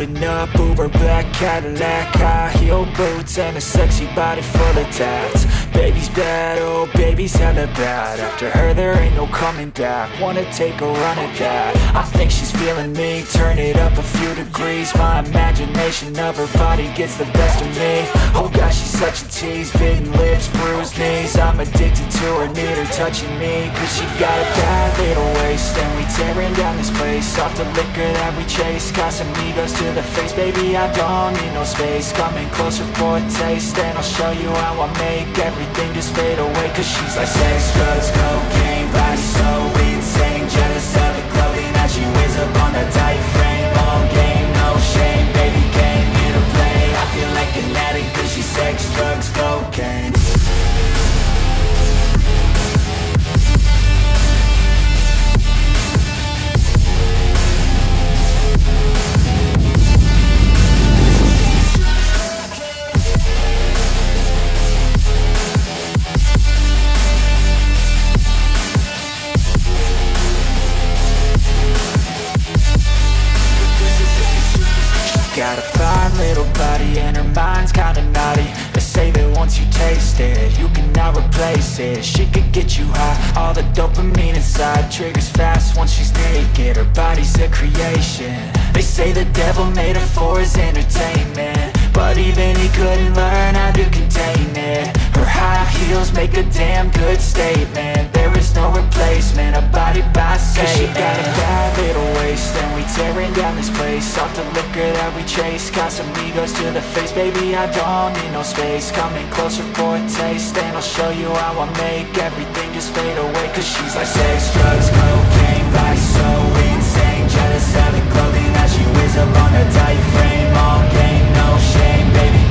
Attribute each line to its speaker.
Speaker 1: Holding up Uber black Cadillac, high heel boots and a sexy body full of tats. Baby's bad, oh baby's hella bad. After her there ain't no coming back. Wanna take a run at that. I think she's feeling me, turn it up a few degrees. My imagination of her body gets the best of me. Oh gosh, she's such a tease, bitten lips, bruised knees. I'm addicted to her, need her touching me. Cause she got a bad little waist, and we tearing down this place. Off the liquor that we chase, got some egos to the face. Baby, I don't need no space, coming closer for a taste. And I'll show you how I make everything just fade away. Cause she's like sex, drugs, cocaine, body so insane. Jealous of the clothing that she wears up on a tight frame. All game, no shame, baby came here to play. I feel like an addict cause she's sex, drugs, cocaine. Got a fine little body and her mind's kinda naughty. They say that once you taste it, you cannot replace it. She could get you high, all the dopamine inside triggers fast once she's naked. Her body's a creation. They say the devil made her for his entertainment, but even he couldn't learn how to contain it. Her high heels make a damn good statement. There is no replacement, a body by Satan. Cause she got a bad little waist, and we tearing down this place. Off the liquor that we chase, got some egos to the face. Baby, I don't need no space, coming closer for a taste. And I'll show you how I make everything just fade away. Cause she's like sex, drugs, cocaine, body so insane. Jealous of the clothing that she wears up on her tight frame. All game, no shame, baby